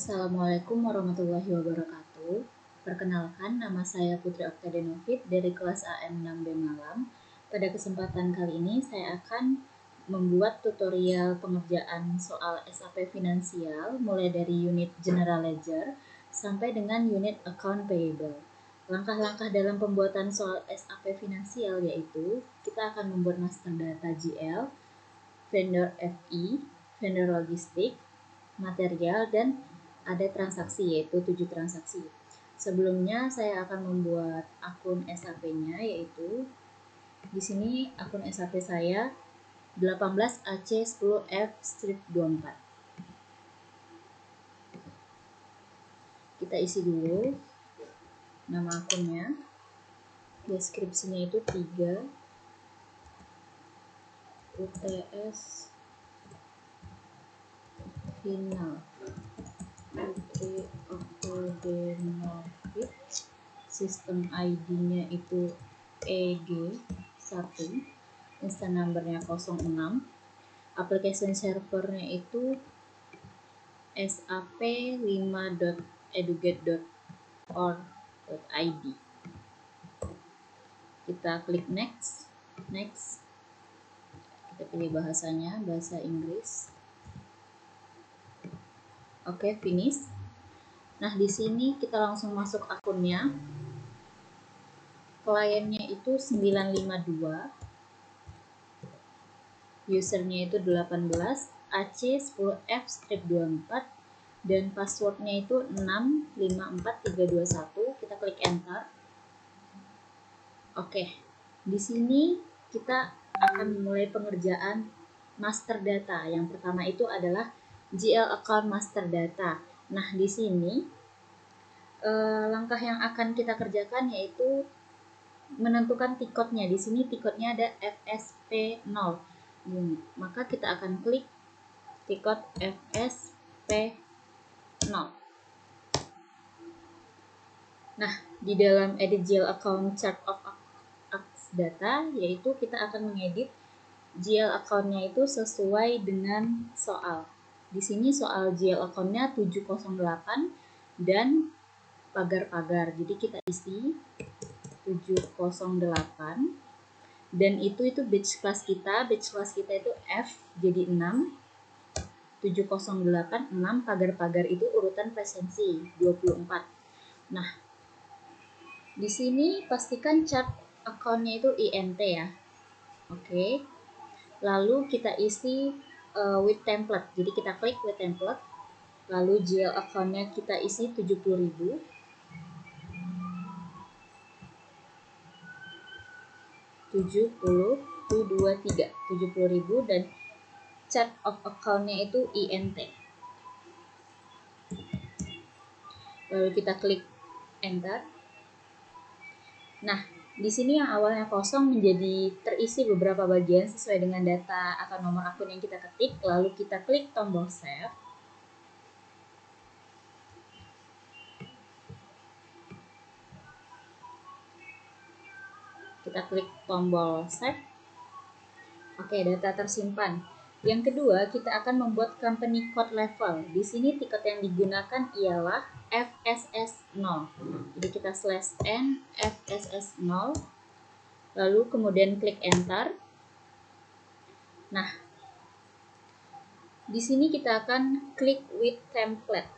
Assalamualaikum warahmatullahi wabarakatuh. Perkenalkan, nama saya Putri Oktadenovit dari kelas AM6B Malam. Pada kesempatan kali ini saya akan membuat tutorial pengerjaan soal SAP Finansial mulai dari unit General Ledger sampai dengan unit Account Payable. Langkah-langkah dalam pembuatan soal SAP Finansial yaitu kita akan membuat master data GL, vendor FI, vendor logistik, material, dan ada transaksi yaitu 7 transaksi. Sebelumnya saya akan membuat akun SAP-nya yaitu di sini akun SAP saya 18AC10F-24. Kita isi dulu nama akunnya. Deskripsinya itu 3 UTS final. Putri Oktadenovit, sistem ID-nya itu EG1, instant number-nya 06, application server-nya itu sap5.eduget.org.id. Kita klik next. Kita pilih bahasanya, bahasa Inggris. Oke, finish. Nah, di sini kita langsung masuk akunnya. Kliennya itu 952. Usernya itu 18, AC10F-24, dan passwordnya itu 654321. Kita klik enter. Oke, di sini kita akan memulai pengerjaan master data. Yang pertama itu adalah GL account master data. Nah, di sini langkah yang akan kita kerjakan yaitu menentukan tiketnya. Di sini tiketnya ada FSP0. Maka kita akan klik tiket FSP0. Nah, di dalam edit GL account chart of acts data yaitu kita akan mengedit GL account-nya itu sesuai dengan soal. Di sini soal GL account-nya 708 dan pagar-pagar. Jadi kita isi 708 dan itu batch class kita. Batch class kita itu F jadi 6. 708 6 pagar-pagar itu urutan presensi 24. Nah, di sini pastikan chart account-nya itu INT ya. Oke. Lalu kita isi with template. Jadi kita klik with template. Lalu GL account-nya kita isi 70.000. 70.000 dan chart of account-nya itu INT. Lalu kita klik enter. Nah, di sini yang awalnya kosong menjadi terisi beberapa bagian sesuai dengan data atau nomor akun yang kita ketik. Lalu kita klik tombol save. Kita klik tombol save. Oke, data tersimpan. Yang kedua, kita akan membuat company code level. Di sini tiket yang digunakan ialah FSS0. Jadi kita /n FSS0. Lalu kemudian klik enter. Nah, di sini kita akan klik with template.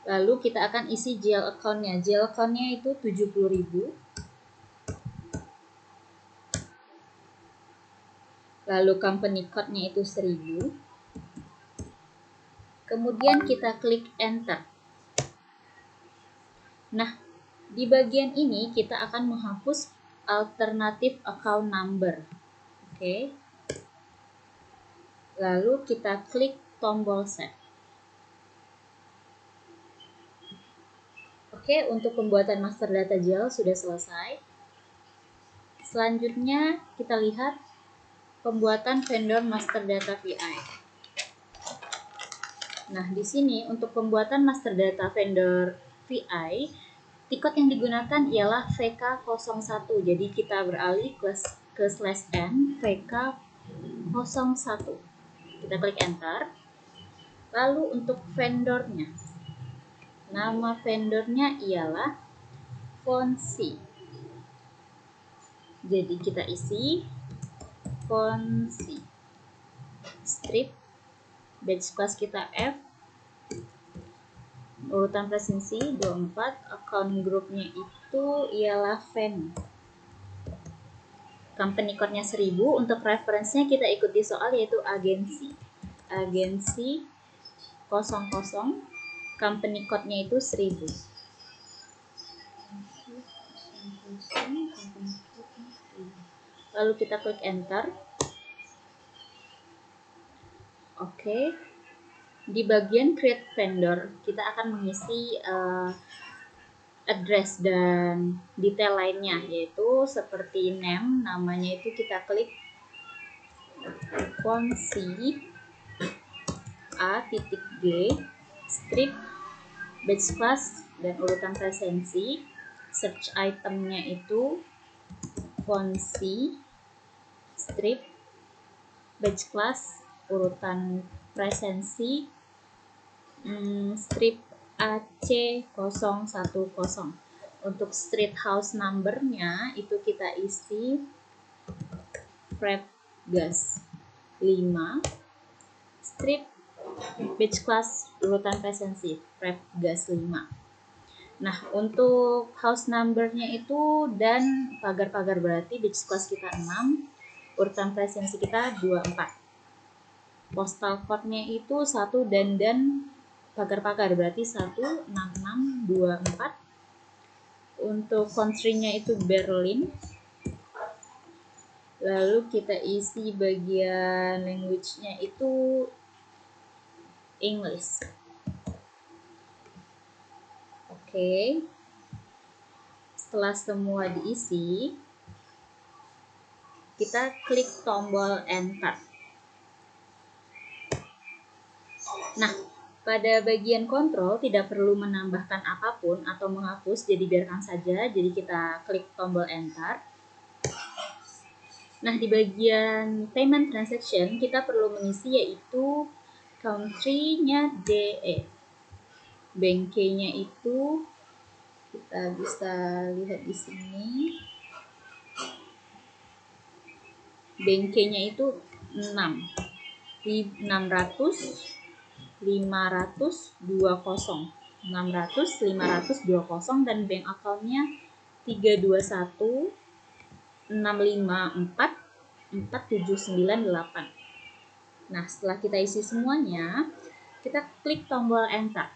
Lalu kita akan isi GL account-nya. GL account-nya itu 70.000. Lalu company code-nya itu 1000. Kemudian kita klik enter. Nah, di bagian ini kita akan menghapus alternative account number. Oke. Lalu kita klik tombol save. Oke, untuk pembuatan master data GL sudah selesai. Selanjutnya kita lihat pembuatan vendor master data VI. Nah, di sini untuk pembuatan master data vendor VI, tiket yang digunakan ialah VK01. Jadi kita beralih ke /n VK01. Kita klik enter. Lalu untuk vendornya, nama vendornya ialah Fonsi. Jadi kita isi Fonsi. Strip, batch class kita F, urutan presensi 24, account groupnya itu ialah Ven. Company code-nya 1000, untuk referensinya kita ikuti soal yaitu agensi. Agensi 00, company code-nya itu 1000. Lalu kita klik enter. Oke. Di bagian create vendor, kita akan mengisi address dan detail lainnya, yaitu seperti name, namanya itu kita klik Fonsi A.G, strip, batch class, dan urutan presensi. Search itemnya itu Fonsi, strip, batch class, urutan presensi, strip AC010. Untuk street house numbernya itu kita isi Prep gas 5, strip, batch class, urutan presensi Prep gas 5. Nah, untuk house numbernya itu dan pagar-pagar berarti batch class kita 6, urutan presensi kita 24. Postal code-nya itu 1 dan pagar-pagar berarti 16624. Untuk country-nya itu Berlin. Lalu kita isi bagian language-nya itu English. Oke. Setelah semua diisi, kita klik tombol enter. Nah, pada bagian kontrol tidak perlu menambahkan apapun atau menghapus, jadi biarkan saja. Jadi kita klik tombol enter. Nah, di bagian payment transaction kita perlu mengisi yaitu country-nya DE. Bank K-nya itu kita bisa lihat di sini. Bank K-nya itu 600 520 dan bank account-nya 321 654 4798. Nah, setelah kita isi semuanya, kita klik tombol enter.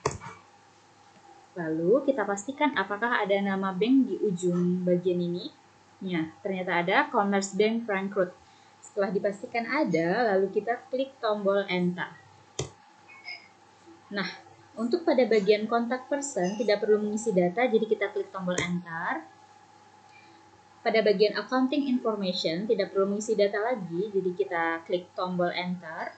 Lalu kita pastikan apakah ada nama bank di ujung bagian ini. Ya, ternyata ada, Commerce Bank Frankfurt. Setelah dipastikan ada, lalu kita klik tombol enter. Nah, untuk pada bagian contact person tidak perlu mengisi data, jadi kita klik tombol enter. Pada bagian accounting information tidak perlu mengisi data lagi, jadi kita klik tombol enter.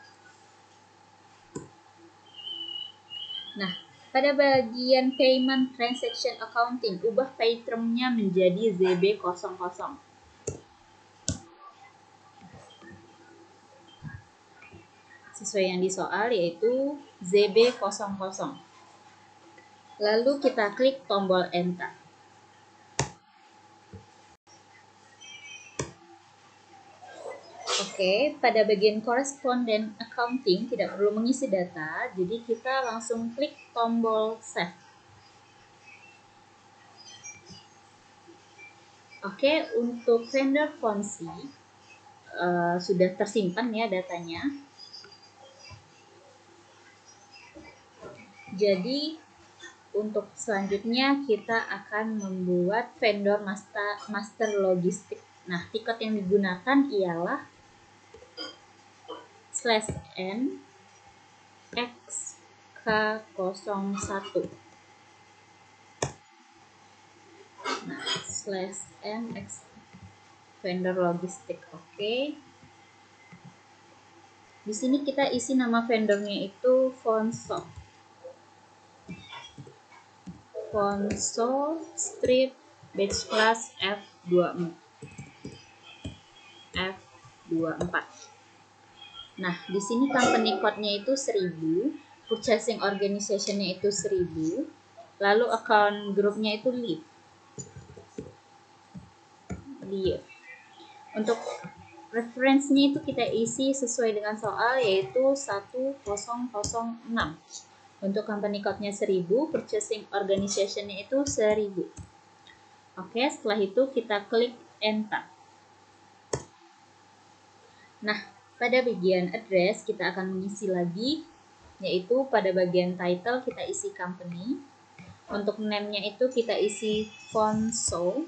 Nah, pada bagian payment transaction accounting, ubah pay term-nya menjadi ZB00. Sesuai yang di soal yaitu ZB00. Lalu kita klik tombol enter. Oke, pada bagian correspondent accounting tidak perlu mengisi data, jadi kita langsung klik tombol save. Oke, untuk vendor Fonsi sudah tersimpan ya datanya. Jadi untuk selanjutnya kita akan membuat vendor master logistik. Nah, tiket yang digunakan ialah /n xk01. Nah, /n x vendor logistik. Oke. Di sini kita isi nama vendornya itu Fonso. Fonso strip batch class F24. Nah, di sini company code-nya itu 1000, purchasing organization-nya itu 1000, lalu account grupnya itu Live. Untuk reference-nya itu kita isi sesuai dengan soal, yaitu 1006. Untuk company code-nya 1000, purchasing organization-nya itu 1000. Oke, setelah itu kita klik enter. Nah, pada bagian address kita akan mengisi lagi, yaitu pada bagian title kita isi company. Untuk name-nya itu kita isi Fonso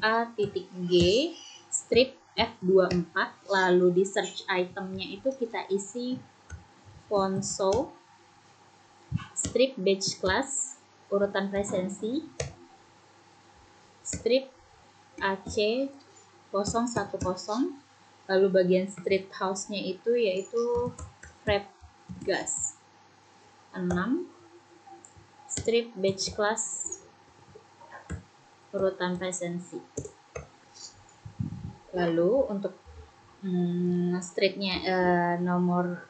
A.G strip F24, lalu di search itemnya itu kita isi Fonso strip batch class urutan presensi strip AC010, lalu bagian street house-nya itu yaitu Frap Gas 6 strip batch class urutan presensi. Lalu untuk streetnya nomor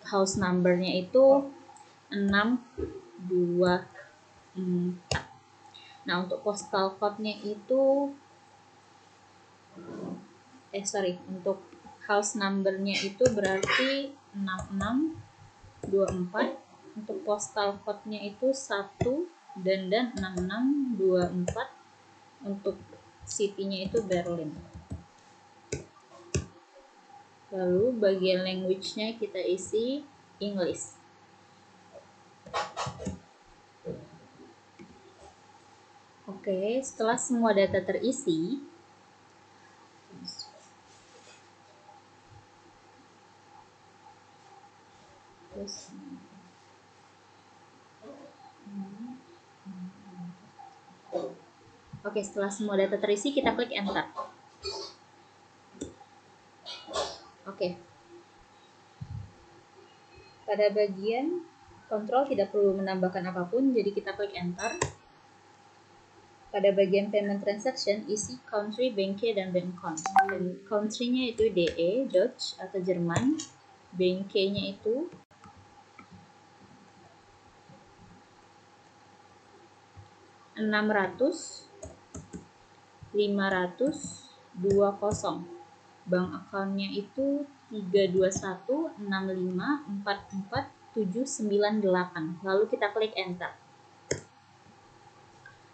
house numbernya itu 624. Nah, untuk postal code-nya itu untuk house number-nya itu berarti 6624. Untuk postal code-nya itu 1 dan 6624. Untuk city-nya itu Berlin. Lalu bagian language-nya kita isi English. Oke, setelah semua data terisi, setelah semua data terisi kita klik enter. Oke. Pada bagian kontrol tidak perlu menambahkan apapun, jadi kita klik enter. Pada bagian payment transaction, isi country, bank dan bank account. Dan country-nya itu DE, Dutch atau Jerman. Bank-nya itu 600-500-20. Bank account-nya itu 321-6544-798. Lalu kita klik enter.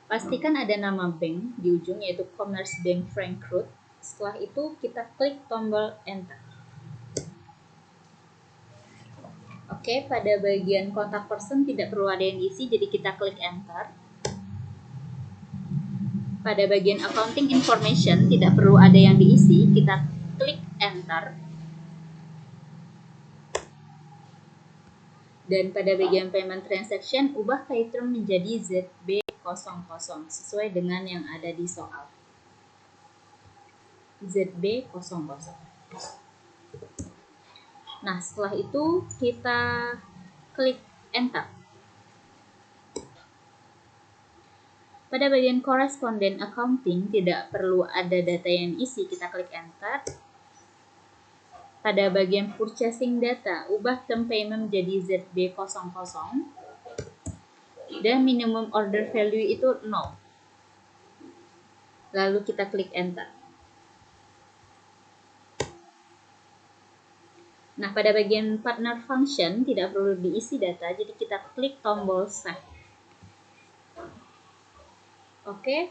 Pastikan ada nama bank di ujung, yaitu Commerce Bank Frankfurt. Setelah itu kita klik tombol enter. Oke, pada bagian contact person tidak perlu ada yang diisi, jadi kita klik enter. Pada bagian accounting information tidak perlu ada yang diisi, kita klik enter. Dan pada bagian payment transaction, ubah pay term menjadi ZB00 sesuai dengan yang ada di soal. ZB00. Nah, setelah itu kita klik enter. Pada bagian correspondent accounting tidak perlu ada data yang diisi, kita klik enter. Pada bagian purchasing data, ubah term payment menjadi ZB00 dan minimum order value itu 0. Lalu kita klik enter. Nah, pada bagian partner function tidak perlu diisi data, jadi kita klik tombol save. Oke,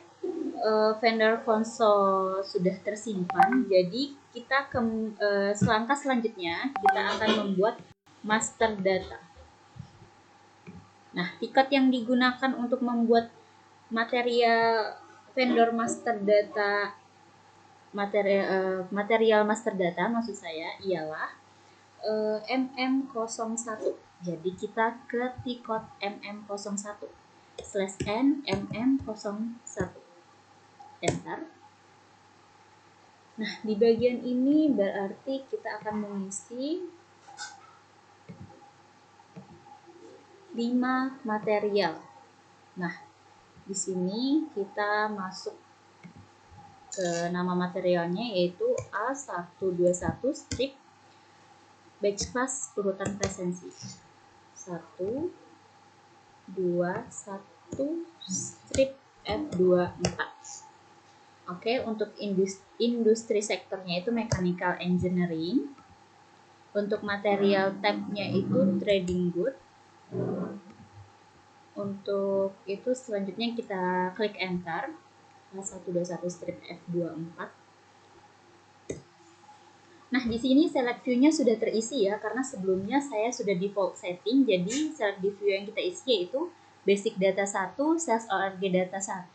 vendor console sudah tersimpan, jadi kita selangkah selanjutnya kita akan membuat master data. Nah, tiket yang digunakan untuk membuat material vendor master data, material master data maksud saya ialah MM01. Jadi kita ke tiket MM01 /N MM01 enter. Nah, di bagian ini berarti kita akan mengisi 5 material. Nah, di sini kita masuk ke nama materialnya yaitu A121 strip batch class urutan presensi. 1, 2, 1, strip F24. Oke, untuk industri sektornya itu mechanical engineering. Untuk material tabnya itu trading good. Untuk itu selanjutnya kita klik enter. 121 strip F24. Nah, di sini select view-nya sudah terisi ya, karena sebelumnya saya sudah default setting. Jadi select view yang kita isi yaitu basic data 1, sales ORG data 1,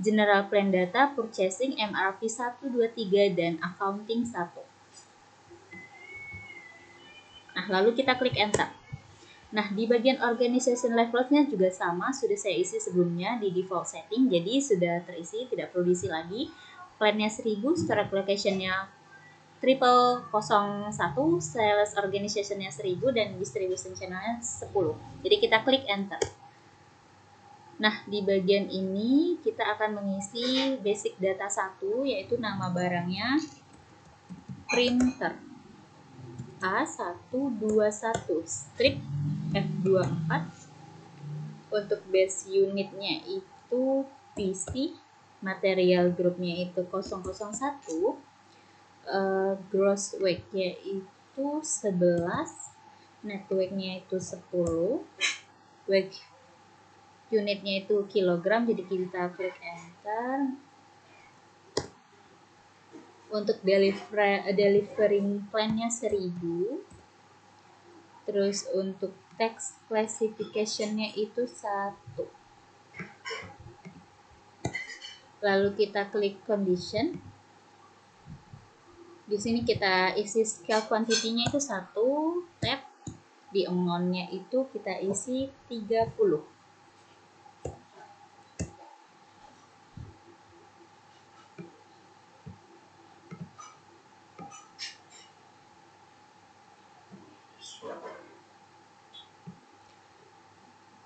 general plan data, purchasing, MRP 1, 2, 3, dan accounting 1. Nah, lalu kita klik enter. Nah, di bagian organization levelnya juga sama, sudah saya isi sebelumnya di default setting, jadi sudah terisi, tidak perlu diisi lagi. Plannya 1000, storage location-nya 0001, sales organization-nya 1000, dan distribution channel-nya 10. Jadi kita klik enter. Nah, di bagian ini kita akan mengisi basic data 1, yaitu nama barangnya printer A121 strip F24. Untuk base unitnya itu PC, material groupnya itu 001, gross weight-nya itu 11, net weight-nya itu 10, weight unitnya itu kilogram, jadi kita klik enter. Untuk delivering plan-nya 1000. Terus untuk text classification-nya itu 1. Lalu kita klik condition. Di sini kita isi scale quantity-nya itu 1, tab. Di amount-nya itu kita isi 30.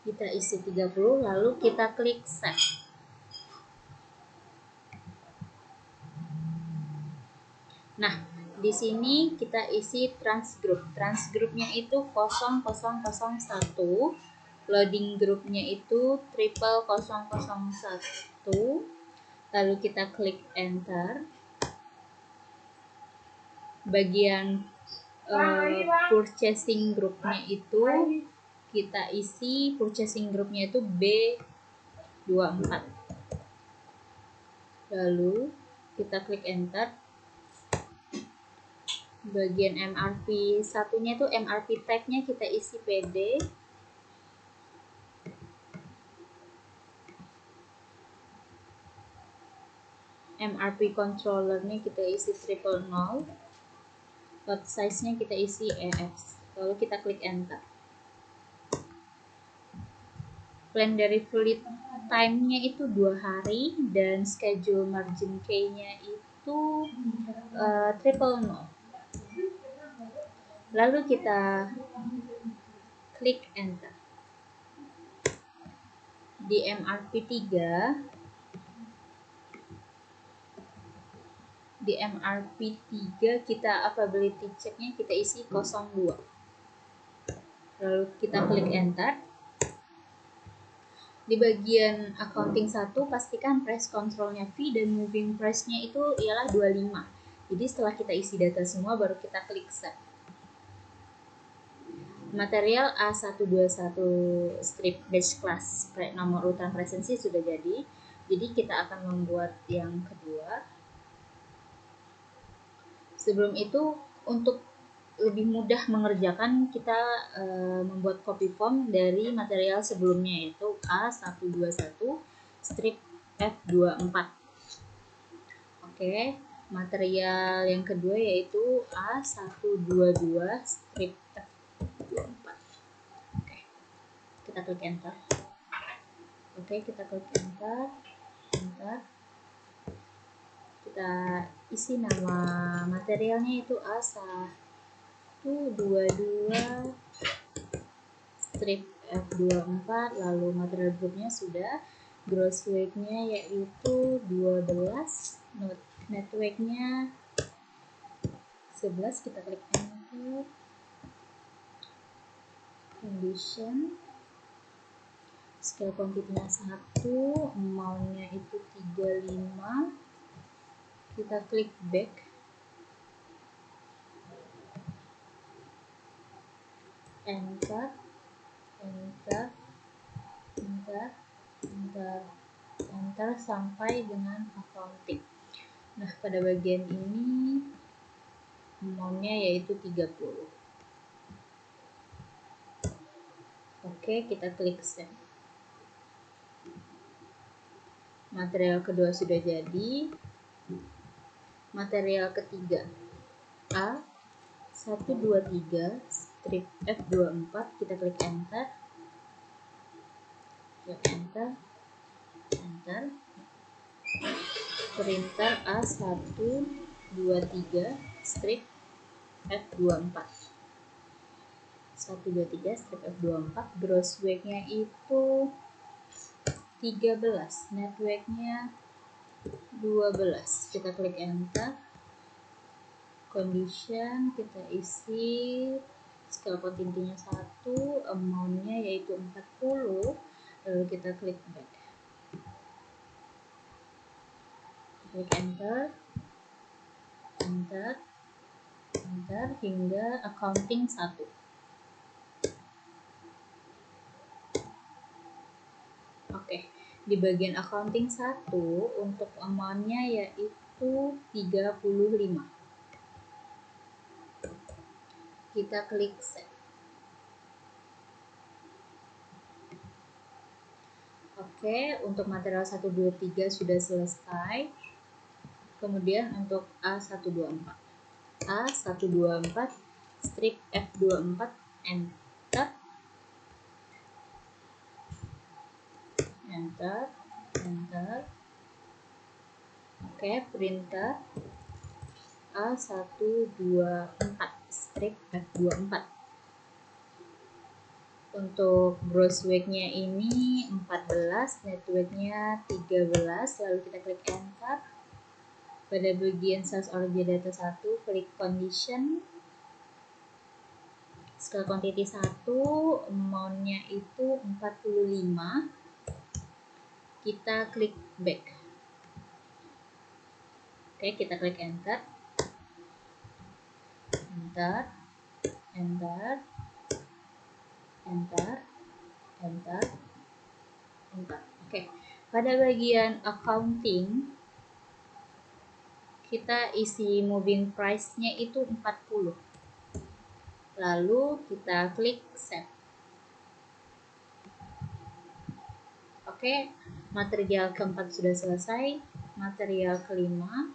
Kita isi 30, lalu kita klik save. Nah, di sini kita isi transgroup. Transgroupnya itu 0001, loading groupnya itu 0001. Lalu kita klik enter. Bagian purchasing groupnya itu kita isi, purchasing groupnya itu B24. Lalu kita klik enter. Bagian MRP satunya itu MRP tag-nya kita isi PD. MRP controller-nya kita isi 000. Lot size-nya kita isi EF. Lalu kita klik enter. Plan delivery time-nya itu 2 hari dan schedule margin K-nya itu 000. Lalu kita klik enter. Di MRP 3, kita availability check-nya kita isi 02. Lalu kita klik enter. Di bagian accounting 1, pastikan price controlnya V dan moving price-nya itu ialah 25. Jadi setelah kita isi data semua, baru kita klik save. Material A121 strip batch class nomor urutan presensi sudah jadi. Jadi kita akan membuat yang kedua. Sebelum itu, untuk lebih mudah mengerjakan, kita membuat copy form dari material sebelumnya, yaitu A121 strip F24. Oke, material yang kedua yaitu A122 strip F24. Oke, kita klik enter. Oke, kita klik enter. Kita isi nama materialnya itu A122 strip F24. Lalu material groupnya sudah, gross weight-nya yaitu 12, net weight-nya 11. Kita klik enter. condition, scale quantity-nya 1, amount-nya itu 35, kita klik back, enter, enter, enter, enter, enter sampai dengan accounting. Nah, pada bagian ini amount-nya yaitu 30. Oke, kita klik save. Material kedua sudah jadi. Material ketiga A123 strip F24, kita klik enter. Klik enter. Enter. Printer A123 strip F24. 123 strip F24, gross weight-nya itu 13, net weight-nya 12. Kita klik enter. Condition kita isi scale quantity-nya 1, amount-nya yaitu 40, lalu kita klik back. Klik enter, enter, enter hingga accounting 1. Oke, di bagian accounting 1 untuk amount-nya yaitu 35. Kita klik save. Oke, untuk material 123 sudah selesai. Kemudian untuk A124. A124 strip F24, enter. Enter, enter. Oke, printer A124 strip F24. Untuk gross weight-nya ini 14, net weight-nya 13, lalu kita klik enter. Pada bagian sales order data 1, klik condition, scale quantity 1, amount-nya itu 45, kita klik back. Oke, kita klik enter, enter, enter, enter, enter, enter. Oke, pada bagian accounting kita isi moving price-nya itu 40. Lalu kita klik save. Oke, material keempat sudah selesai. Material kelima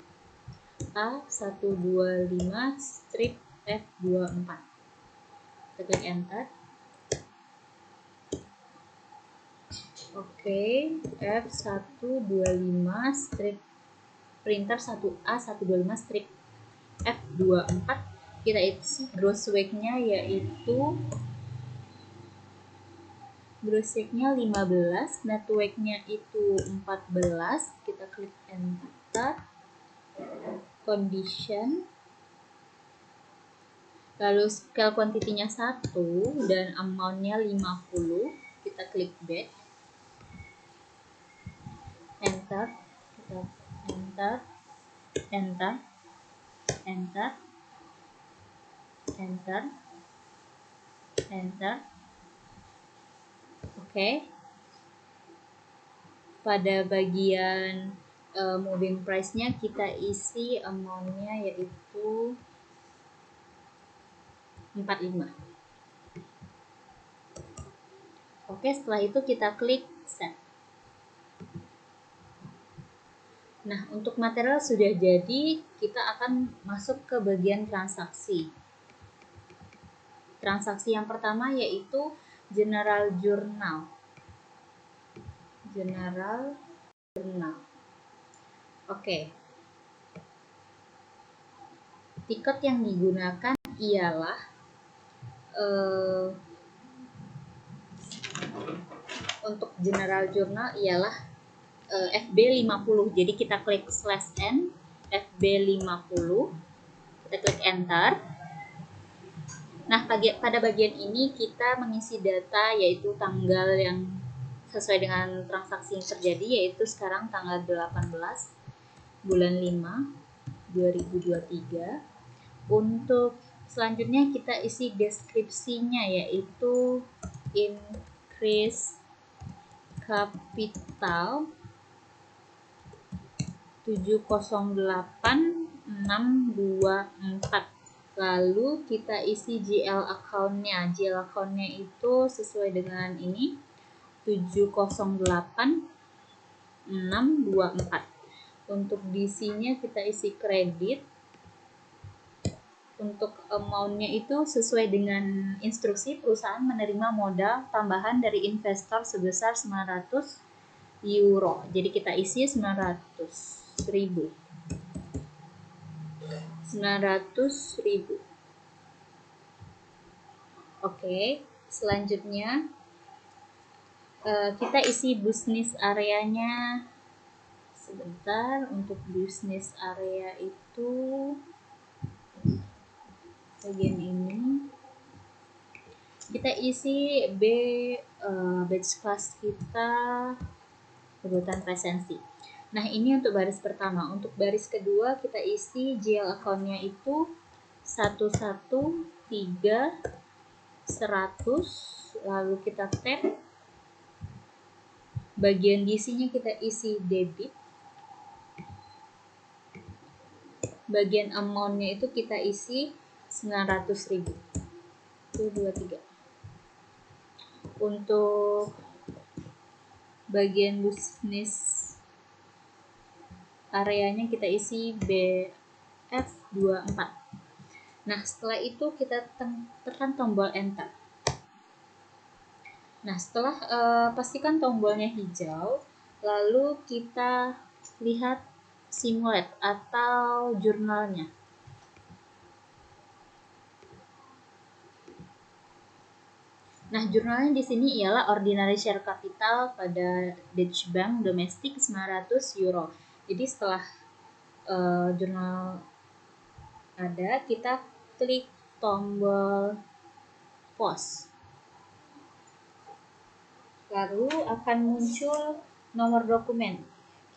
A125 strip F24. Kita klik enter. Oke, F125 strip printer 1A125 strip F24, kita isi gross weight-nya yaitu 15, net weight-nya itu 14, kita klik enter. Condition, lalu scale quantity-nya 1 dan amount-nya 50, kita klik back, enter, kita enter, enter, enter, enter, enter. Oke. Pada bagian moving price-nya kita isi amount-nya yaitu 45. Oke, setelah itu kita klik save. Nah, untuk material sudah jadi, kita akan masuk ke bagian transaksi. Transaksi yang pertama yaitu General Journal. General Journal. Oke. Tiket yang digunakan ialah untuk General Journal ialah FB50. Jadi kita klik /n FB50. Kita klik enter. Nah, pada bagian ini kita mengisi data yaitu tanggal yang sesuai dengan transaksi yang terjadi, yaitu sekarang tanggal 18 bulan 5 2023. Untuk selanjutnya kita isi deskripsinya, yaitu increase capital 708624. Lalu kita isi GL account-nya. GL account-nya itu sesuai dengan ini 708624. Untuk DC-nya kita isi kredit. Untuk amount-nya itu sesuai dengan instruksi perusahaan menerima modal tambahan dari investor sebesar 900 euro. Jadi kita isi 900.000. 900.000. Oke, selanjutnya kita isi bisnis areanya. Sebentar, untuk bisnis area itu bagian ini kita isi batch class kita urutan presensi. Nah, ini untuk baris pertama. Untuk baris kedua kita isi GL account-nya itu 113 100, lalu kita tab. Bagian DC-nya kita isi debit. Bagian amount-nya itu kita isi 900.000. 1, 2, 3. Untuk bagian bisnis areanya kita isi BF24. Nah, setelah itu kita tekan tombol enter. Nah, setelah pastikan tombolnya hijau, lalu kita lihat simulate atau jurnalnya. Nah, jurnalnya di sini ialah ordinary share capital pada Deutsche Bank domestik 900 euro. Jadi setelah jurnal ada, kita klik tombol pause. Lalu akan muncul nomor dokumen.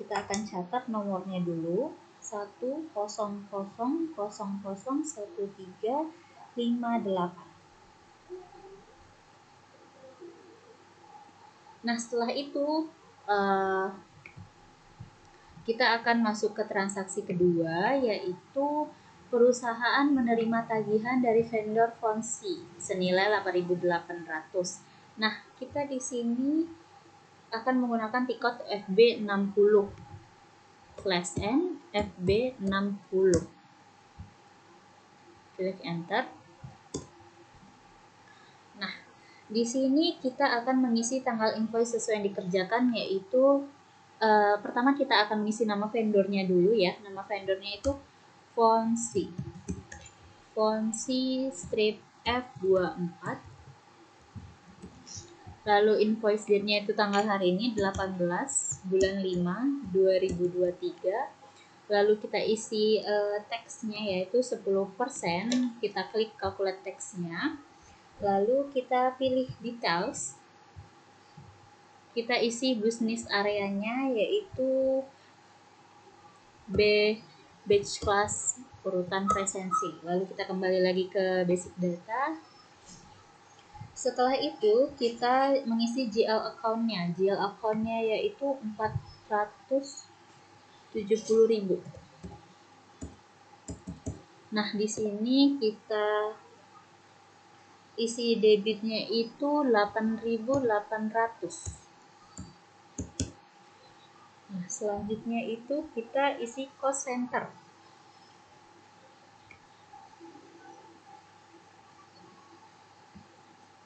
Kita akan catat nomornya dulu. 100001358. Nah, setelah itu kita akan masuk ke transaksi kedua, yaitu perusahaan menerima tagihan dari vendor Fonsi senilai 8.800. Nah, kita di sini akan menggunakan tiket FB60 /N FB60. Klik enter. Nah, di sini kita akan mengisi tanggal invoice sesuai yang dikerjakan, yaitu pertama kita akan mengisi nama vendornya dulu ya. Nama vendornya itu Fonsi strip F24. Lalu invoice date-nya itu tanggal hari ini 18 bulan 5 2023. Lalu kita isi teksnya yaitu 10%. Kita klik calculate teksnya. Lalu kita pilih details. Kita isi bisnis areanya yaitu batch class urutan presensi. Lalu kita kembali lagi ke basic data. Setelah itu kita mengisi GL account-nya. GL account-nya yaitu 470.000. Nah, di sini kita isi debitnya itu 8.800. Nah, selanjutnya itu kita isi cost center.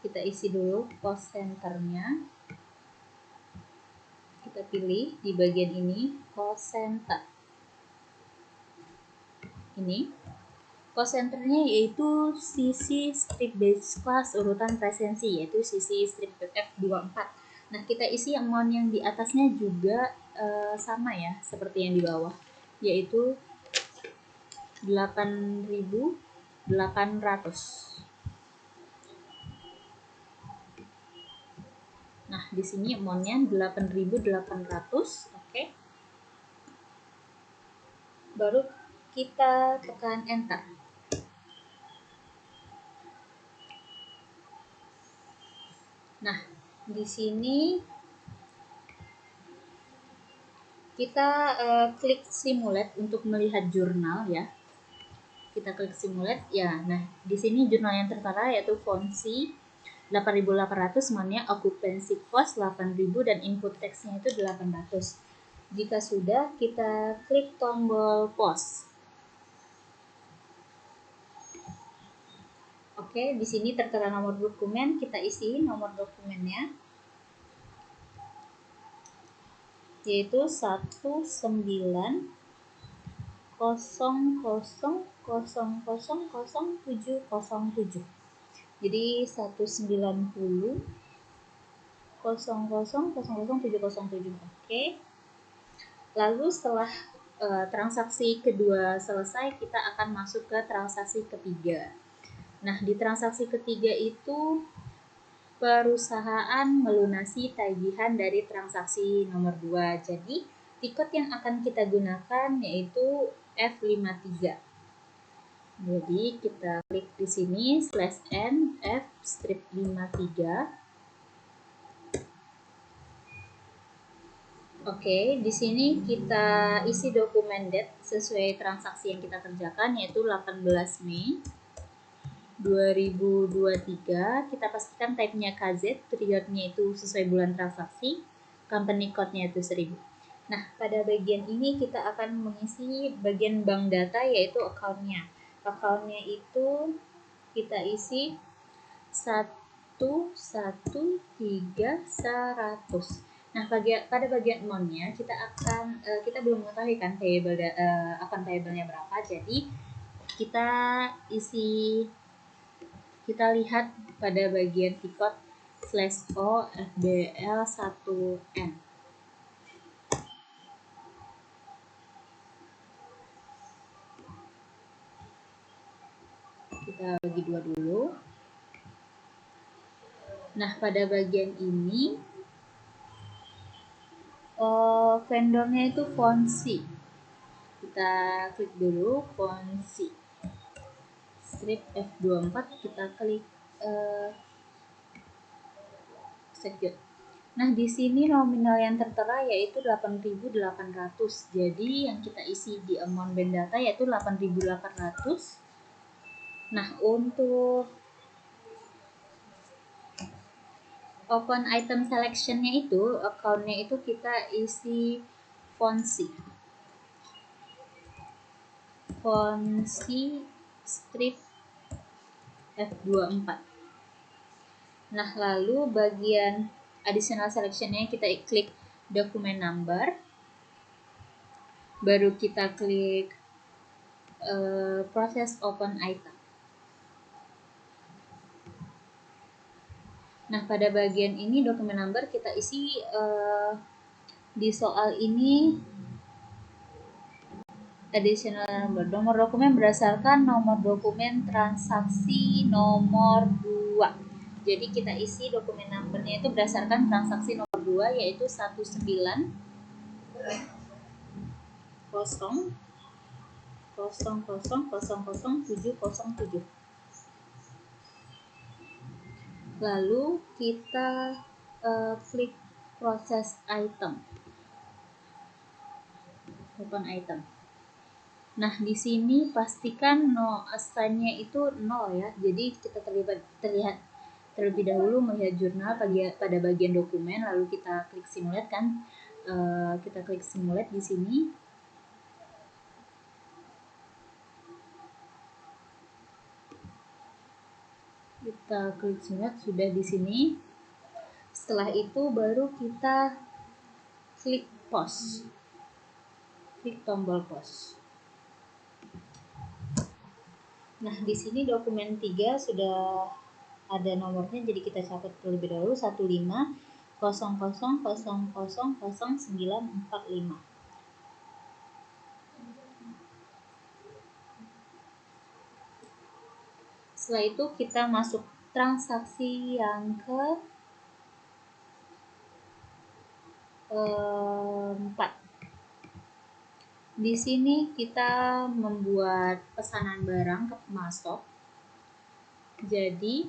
Kita isi dulu cost centernya. Kita pilih di bagian ini cost center. Ini cost centernya yaitu sisi strip base class urutan presensi, yaitu sisi strip F24. Nah, kita isi amount yang di atasnya juga sama ya seperti yang di bawah, yaitu 8.800. Nah, di sini amount-nya 8.800, oke. Baru kita tekan enter. Nah, di sini kita klik simulate untuk melihat jurnal ya. Kita klik simulate ya. Nah, di sini jurnal yang tertera yaitu Fonsi 8.800, mana occupancy cost 8.000 dan input text-nya itu 800. Jika sudah, kita klik tombol pause. Oke, di sini tertera nomor dokumen, kita isi nomor dokumennya, yaitu 1900000707. Jadi 19000000707. Oke. Lalu setelah transaksi kedua selesai, kita akan masuk ke transaksi ketiga. Nah, di transaksi ketiga itu perusahaan melunasi tagihan dari transaksi nomor 2. Jadi, tiket yang akan kita gunakan yaitu F53. Jadi, kita klik di sini /n F-53. Oke, di sini kita isi dokumen date sesuai transaksi yang kita kerjakan, yaitu 18 Mei 2023. Kita pastikan type-nya KZ, periodnya itu sesuai bulan transaksi, company code-nya itu 1000. Nah, pada bagian ini kita akan mengisi bagian bank data, yaitu account-nya. Account-nya itu kita isi 113.100. Nah, pada bagian amount-nya kita belum mengetahui kan account payable-nya berapa. Jadi kita lihat pada bagian tiket /o FBL1N. Kita bagi dua dulu. Nah, pada bagian ini vendornya itu Fonsi. Kita klik dulu Fonsi. Strip F24, kita klik execute. Nah, di sini nominal yang tertera yaitu 8.800. Jadi yang kita isi di amount bank data yaitu 8.800. Nah, untuk open item selection-nya itu, account-nya itu kita isi Fonsi strip F24. Nah, lalu bagian additional selection-nya kita klik document number, baru kita klik process open item. Nah, pada bagian ini dokumen number kita isi di soal ini additional number. Nomor dokumen berdasarkan nomor dokumen transaksi nomor 2. Jadi kita isi dokumen numbernya itu berdasarkan transaksi nomor 2, yaitu 1900000707. Lalu kita klik proses item, open item. Nah, di sini pastikan assign-nya itu 0 ya. Jadi kita terlihat terlebih dahulu melihat jurnal pada bagian dokumen, lalu kita klik simulate kan. Kita klik simulate di sini. Kita klik simulate sudah di sini. Setelah itu baru kita klik pause. Klik tombol pause. Nah, di sini dokumen 3 sudah ada nomornya, jadi kita catat terlebih dahulu 1500000945. Setelah itu kita masuk transaksi yang 4. Di sini kita membuat pesanan barang ke pemasok. Jadi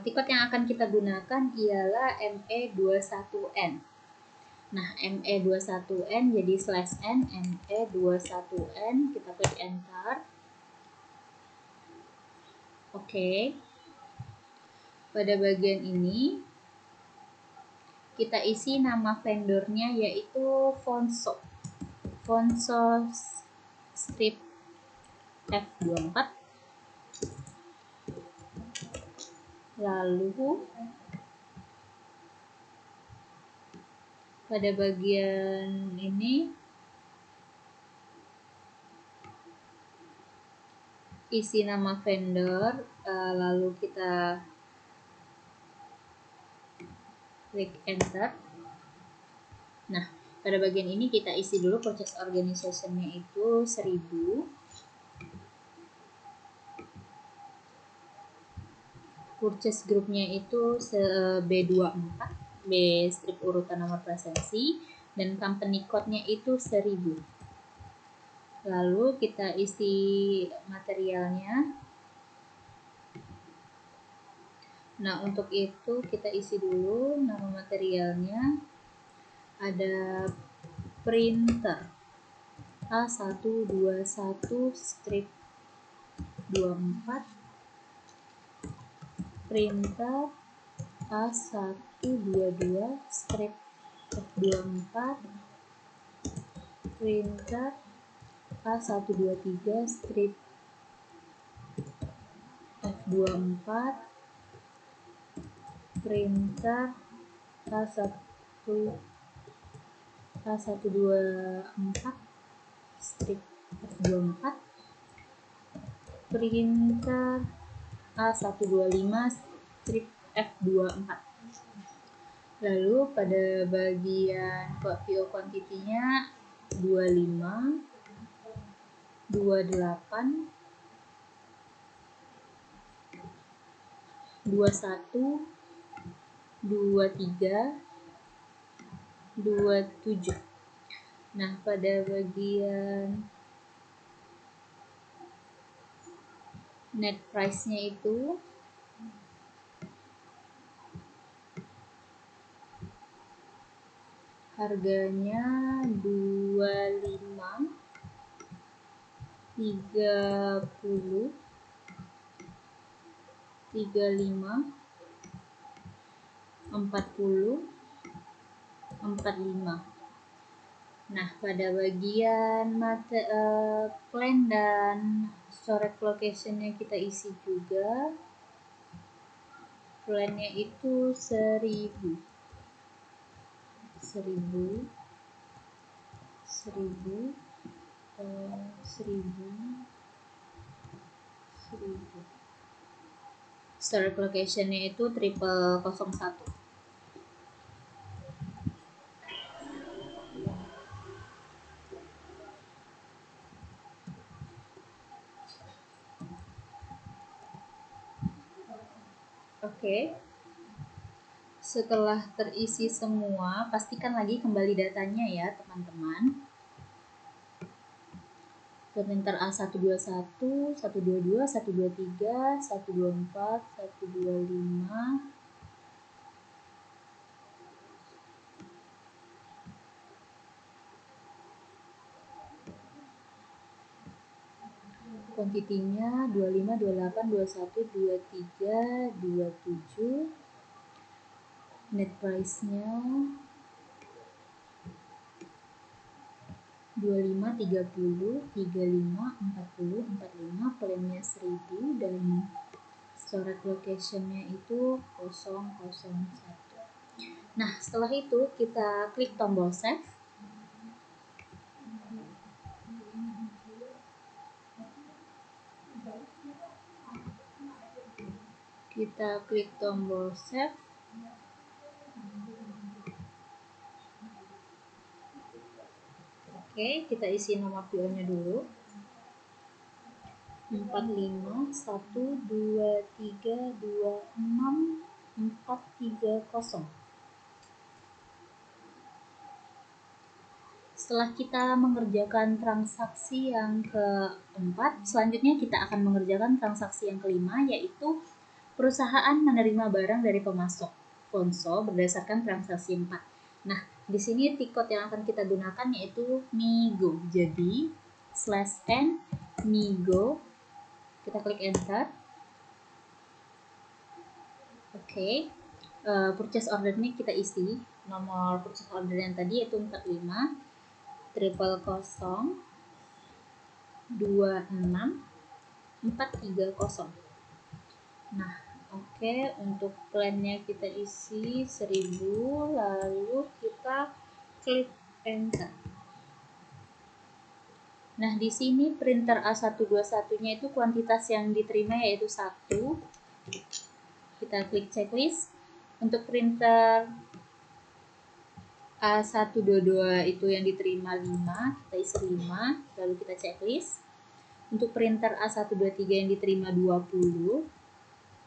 tiket yang akan kita gunakan ialah ME21N. Nah, ME21N jadi /N, ME21N, kita klik enter. Oke. Pada bagian ini kita isi nama vendornya yaitu Fonso strip F24. Lalu pada bagian ini isi nama vendor, lalu kita klik enter. Nah, pada bagian ini kita isi dulu purchase organization-nya itu 1000. Purchase grupnya itu B24, B strip urutan nomor presensi, dan company code-nya itu 1000. Lalu kita isi materialnya. Nah, untuk itu kita isi dulu nama materialnya. Ada printer A121 strip 24, printer A122 strip F24, printer A123 strip F24, printer A124 strip F24, printer A125 strip F24. Lalu pada bagian PO quantity-nya 25, 28, 21, 23, 27. Nah, pada bagian net price-nya itu harganya 25, 30, 35, 40, 45. Nah, pada bagian plan dan storage location-nya kita isi juga. Plan-nya itu 1000. 1000. Storage location-nya itu 0001. Oke. Setelah terisi semua, pastikan lagi kembali datanya ya, teman-teman. Printer A121, 122, 123, 124, 125. Kuantitinya 25, 28, 21, 23, 27. Net price-nya 25, 30, 35, 40, 45, plan-nya 1000, dan storage location-nya itu 001. Nah, setelah itu kita klik tombol save. Kita klik tombol save. Oke, kita isi nomor PO-nya dulu. 4512326430. Setelah kita mengerjakan transaksi yang keempat, selanjutnya kita akan mengerjakan transaksi yang kelima, yaitu perusahaan menerima barang dari pemasok Fonso berdasarkan transaksi 4. Nah, di sini tikot yang akan kita gunakan yaitu Migo. Jadi, /n Migo, kita klik enter. Oke, purchase order ini kita isi. Nomor purchase order yang tadi yaitu 45 000 26 430. Nah, oke, untuk plannya kita isi 1000, lalu kita klik enter. Nah, di sini printer A121-nya itu kuantitas yang diterima yaitu 1. Kita klik checklist. Untuk printer A122 itu yang diterima 5, kita isi 5, lalu kita checklist. Untuk printer A123 yang diterima 20,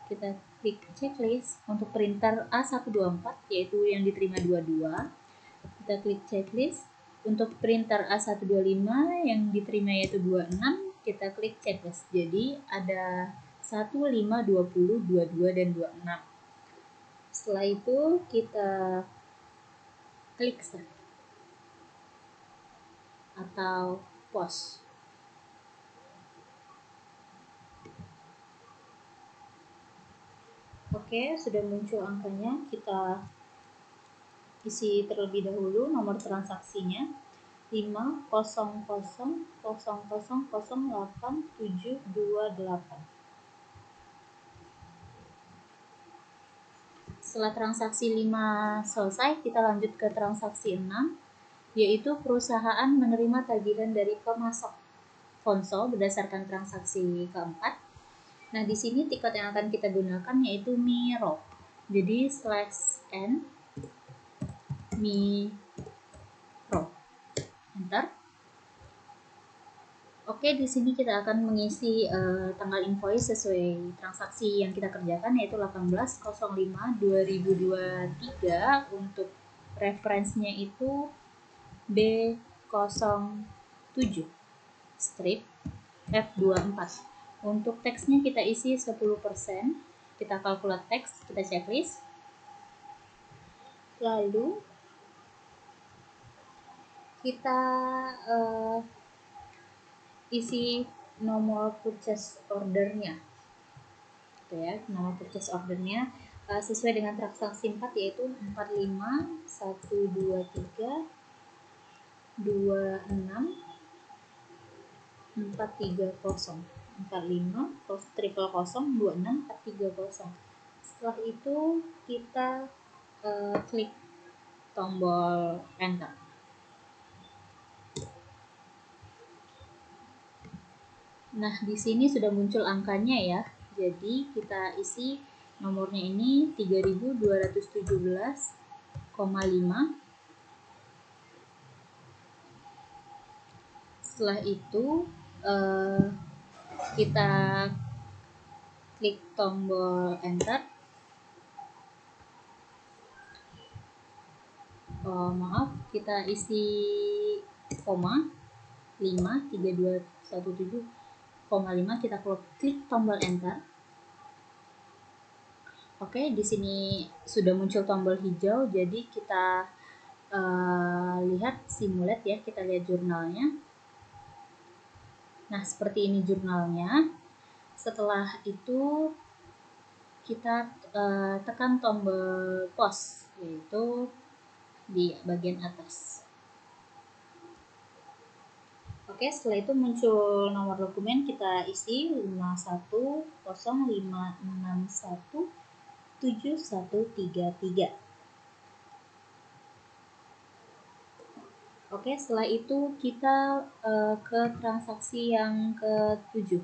kita klik checklist. Untuk printer A124 yaitu yang diterima 22, kita klik checklist. Untuk printer A125 yang diterima yaitu 26, kita klik checklist. Jadi ada 1, 5, 20, 22, dan 26. Setelah itu kita klik save atau pause. Oke, sudah muncul angkanya. Kita isi terlebih dahulu nomor transaksinya 500000878. Setelah transaksi 5 selesai, kita lanjut ke transaksi 6, yaitu perusahaan menerima tagihan dari pemasok Fonso berdasarkan transaksi keempat. Nah, di sini tiket yang akan kita gunakan yaitu Miro. Jadi /n Miro, enter. Oke, di sini kita akan mengisi tanggal invoice sesuai transaksi yang kita kerjakan yaitu 18/05/2023. Untuk referensinya itu B07 strip F24. Untuk teksnya kita isi 10%. Kita kalkulat teks, kita checklist. Lalu kita isi nomor purchase ordernya. Gitu ya, nomor purchase ordernya sesuai dengan transaksi 4 yaitu 45123 26 430 45 26 430. Setelah itu kita klik tombol enter. Nah, di sini sudah muncul angkanya ya. Jadi kita isi nomornya ini 3217,5. Setelah itu kita klik tombol enter. Maaf, kita isi koma 5 3217,5, kita klik tombol enter. Oke, di sini sudah muncul tombol hijau, jadi kita lihat simulate ya, kita lihat jurnalnya. Nah, seperti ini jurnalnya. Setelah itu kita tekan tombol pause, yaitu di bagian atas. Oke, setelah itu muncul nomor dokumen, kita isi 510561713. Oke, setelah itu kita ke transaksi yang ke-7.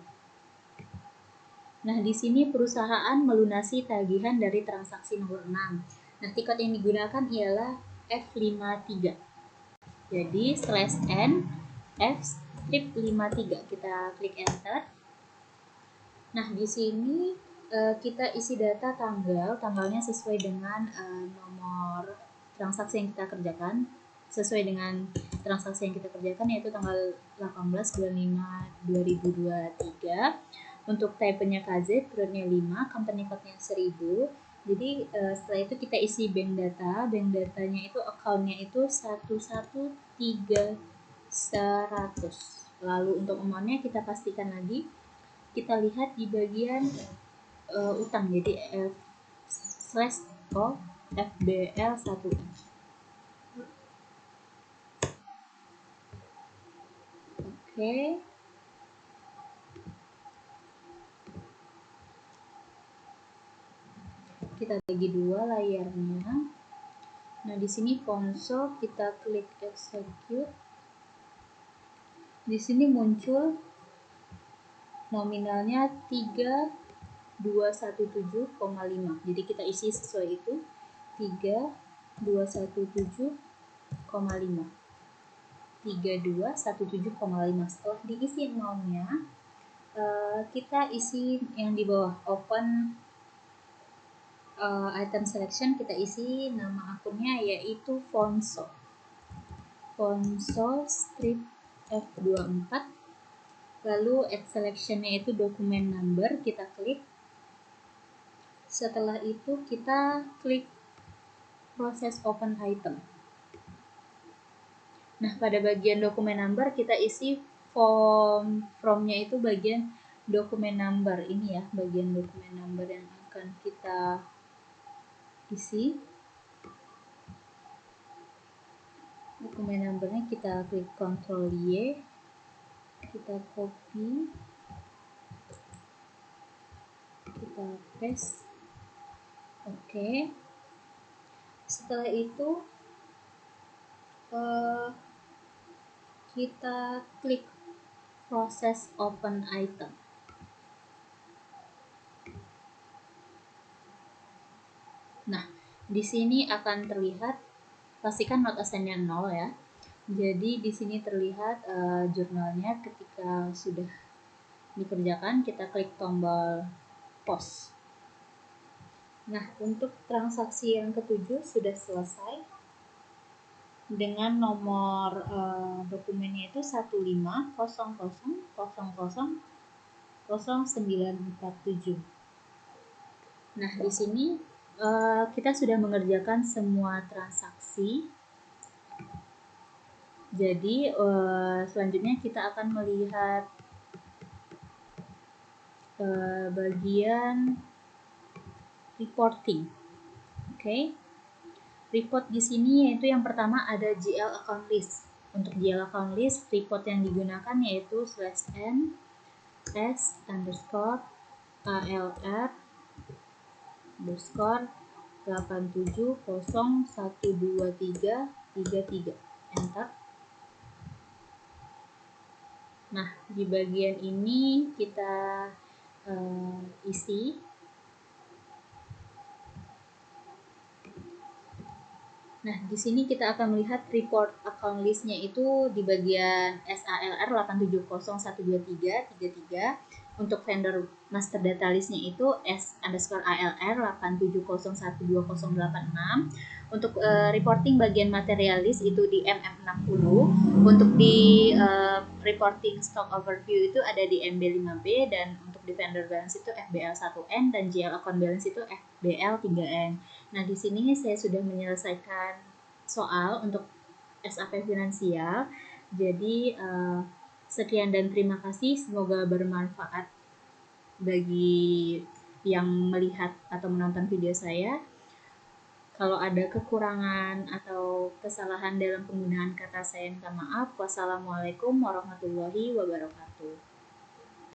Nah, di sini perusahaan melunasi tagihan dari transaksi nomor 6. Nah, tiket yang digunakan ialah F53. Jadi /n F strip 53, kita klik enter. Nah, di sini kita isi data tanggalnya sesuai dengan nomor transaksi yang kita kerjakan. sesuai dengan transaksi yang kita kerjakan, yaitu tanggal 18 bulan 5 2023. Untuk type-nya KZ, periodenya 5, company code-nya 1000. Jadi setelah itu kita isi bank data. Bank datanya itu account-nya itu 11300. Lalu untuk amount-nya kita pastikan lagi. Kita lihat di bagian utang, jadi F/O FBL1. Oke. Kita bagi dua layarnya. Nah, di sini konsol, kita klik execute. Di sini muncul nominalnya 3217,5. Jadi kita isi sesuai itu 3217,5. 3217,5. Setelah diisi amount-nya, kita isi yang di bawah, open item selection. Kita isi nama akunnya yaitu Fonso strip F24. Lalu add selection-nya itu document number, kita klik. Setelah itu kita klik proses open item. Nah, pada bagian dokumen number kita isi from-nya itu bagian dokumen number. Ini ya, bagian dokumen number yang akan kita isi. Dokumen numbernya kita klik Ctrl Y, kita copy, kita paste. Oke. Setelah itu kita klik proses open item. Nah, di sini akan terlihat, pastikan not assigned-nya 0 ya. Jadi di sini terlihat jurnalnya. Ketika sudah dikerjakan, kita klik tombol pause. Nah, untuk transaksi yang ketujuh sudah selesai dengan nomor dokumennya itu 1500000947. Nah, di sini kita sudah mengerjakan semua transaksi. Jadi selanjutnya kita akan melihat bagian reporting. Oke. Report di sini yaitu yang pertama ada GL account list. Untuk GL account list, report yang digunakan yaitu /n s_alr_87012333. Enter. Nah, di bagian ini kita isi. Nah, di sini kita akan melihat report account list-nya itu di bagian SALR 870123333. Untuk vendor master data list-nya itu S_ALR 870120086. Untuk reporting bagian material list itu di MM60. Untuk di reporting stock overview itu ada di MB5B, dan untuk di vendor balance itu FBL1N, dan GL account balance itu FBL3N. Nah, di sini saya sudah menyelesaikan soal untuk SAP Finansial. Jadi sekian dan terima kasih. Semoga bermanfaat bagi yang melihat atau menonton video saya. Kalau ada kekurangan atau kesalahan dalam penggunaan kata, saya minta maaf. Wassalamualaikum warahmatullahi wabarakatuh.